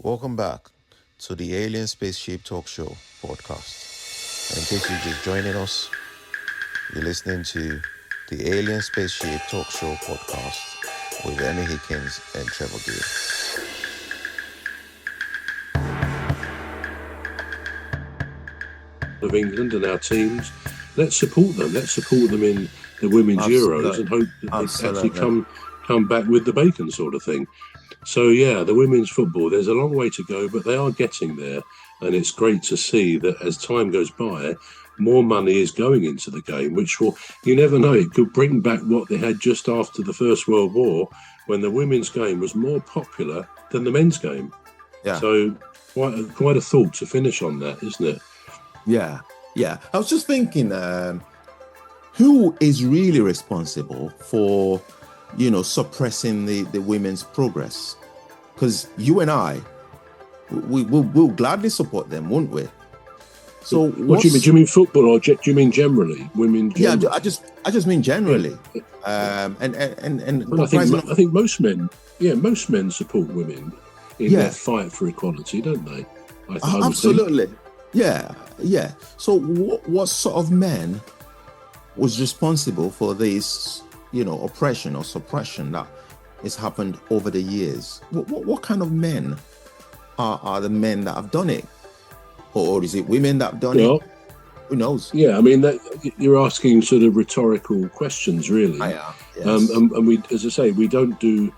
Welcome back to the Alien Spaceship Talk Show podcast. And in case you're just joining us, you're listening to the Alien Spaceship Talk Show podcast with Emmy, Hikins, and Trevor. Of England and our teams, let's support them. Let's support them in the women's Euros and hope that they actually come back with the bacon sort of thing. So yeah, the women's football, there's a long way to go, but they are getting there, and it's great to see that as time goes by, more money is going into the game, which will, you never know, it could bring back what they had just after the First World War, when the women's game was more popular than the men's game. Yeah. So quite a thought to finish on that, isn't it? Yeah. I was just thinking, who is really responsible for, suppressing the women's progress? Because you and I, we'll gladly support them, won't we? So what do you mean? Do you mean football, or do you mean generally women? Generally? Yeah, I just mean generally. And well, I think most men support women in their fight for equality, don't they? Absolutely. Yeah. So what sort of men was responsible for this, oppression or suppression that has happened over the years? What kind of men are the men that have done it? Or is it women that have done it? Who knows? Yeah, I mean, you're asking sort of rhetorical questions, really. I am. Yes. And we, as I say, we don't do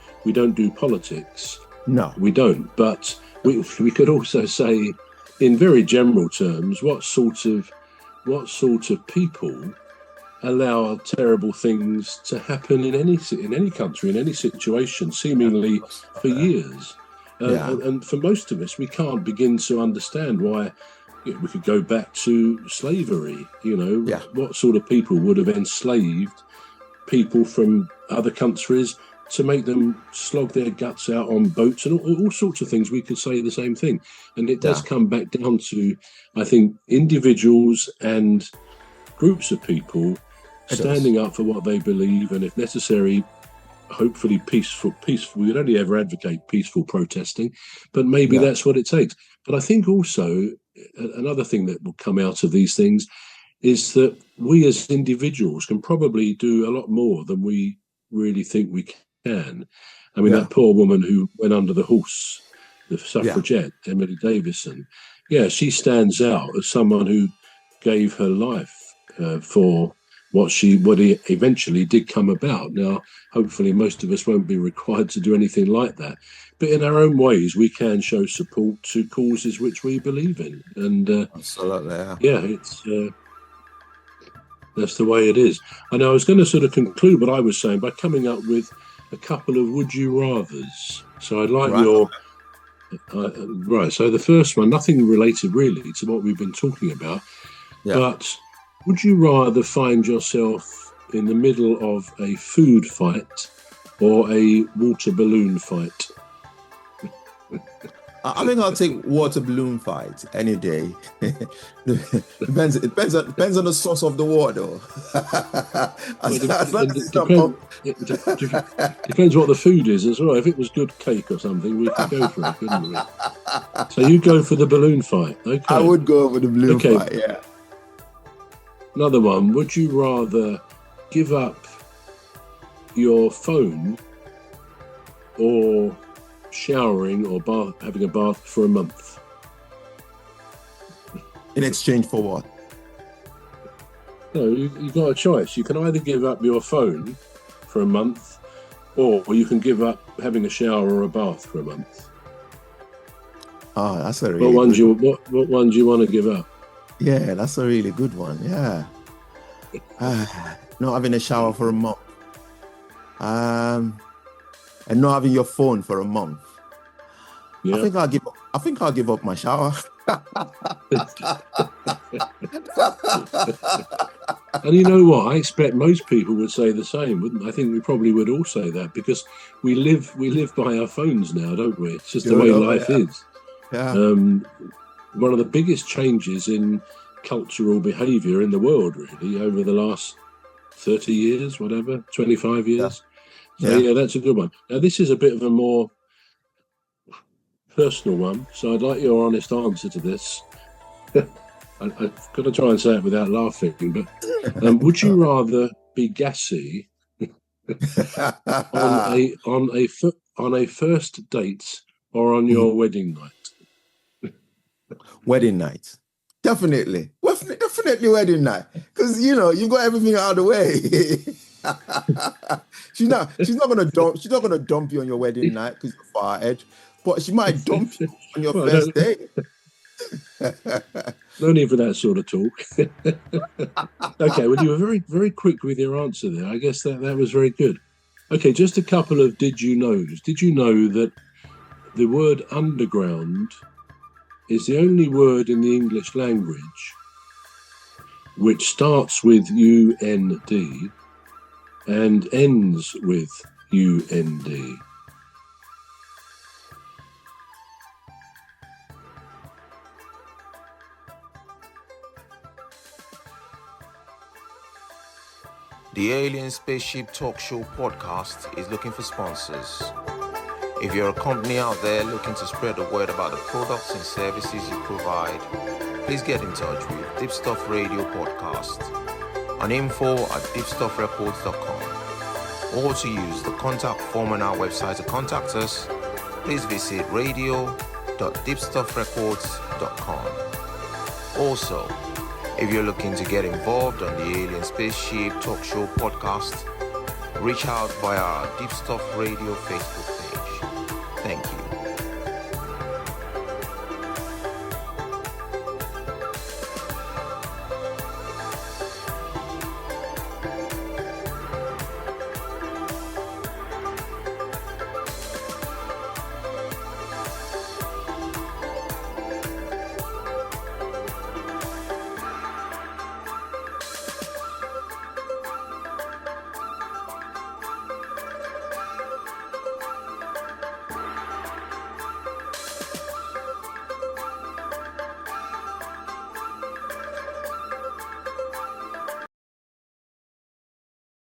politics. No, we don't. But we could also say, in very general terms, what sort of people allow terrible things to happen in any country, in any situation, seemingly for years. And for most of us, we can't begin to understand why. We could go back to slavery. What sort of people would have enslaved people from other countries to make them slog their guts out on boats and all sorts of things. We could say the same thing. And it does come back down to, I think, individuals and groups of people standing up for what they believe, and if necessary, hopefully peaceful. We would only ever advocate peaceful protesting, but maybe that's what it takes. But I think also another thing that will come out of these things is that we as individuals can probably do a lot more than we really think we can. I mean, that poor woman who went under the horse, the suffragette, Emily Davison, she stands out as someone who gave her life for what eventually did come about. Now, hopefully most of us won't be required to do anything like that, but in our own ways we can show support to causes which we believe in. And absolutely, it's that's the way it is. And I was going to sort of conclude what I was saying by coming up with a couple of would you rathers. So I'd like your so the first one, nothing related really to what we've been talking about, but would you rather find yourself in the middle of a food fight or a water balloon fight? I think I'll take water balloon fight any day. Depends on the source of the water. Depends what the food is as well. If it was good cake or something, we could go for it, couldn't we? So you go for the balloon fight. Okay. I would go for the balloon fight, yeah. Another one, would you rather give up your phone or showering or having a bath for a month? In exchange for what? No, you've got a choice. You can either give up your phone for a month, or you can give up having a shower or a bath for a month. Oh, that's a really what one do you want to give up? Yeah, that's a really good one. Yeah. Not having a shower for a month. And not having your phone for a month. Yeah. I think I'll give up my shower. And you know what? I expect most people would say the same, wouldn't they? I think we probably would all say that, because we live by our phones now, don't we? It's just the way life is. Yeah. One of the biggest changes in cultural behaviour in the world, really, over the last 30 years, 25 years. So that's a good one. Now, this is a bit of a more personal one, so I'd like your honest answer to this. I've got to try and say it without laughing, but would you rather be gassy on a first date or on your wedding night? Wedding night. Definitely wedding night. Because you've got everything out of the way. she's not gonna dump you on your wedding night because you're far edge, but she might dump you on your first date. No need for that sort of talk. Okay, well, you were very, very quick with your answer there. I guess that was very good. Okay, just a couple of did you knows. Did you know that the word underground is the only word in the English language which starts with UND and ends with UND? The Alien Spaceship Talk Show podcast is looking for sponsors. If you're a company out there looking to spread the word about the products and services you provide, please get in touch with Deepstuff Radio Podcast on info@deepstuffrecords.com, or to use the contact form on our website to contact us, please visit radio.deepstuffrecords.com. Also, if you're looking to get involved on the Alien Spaceship Talk Show podcast, reach out via our Deepstuff Radio Facebook page. Thank you.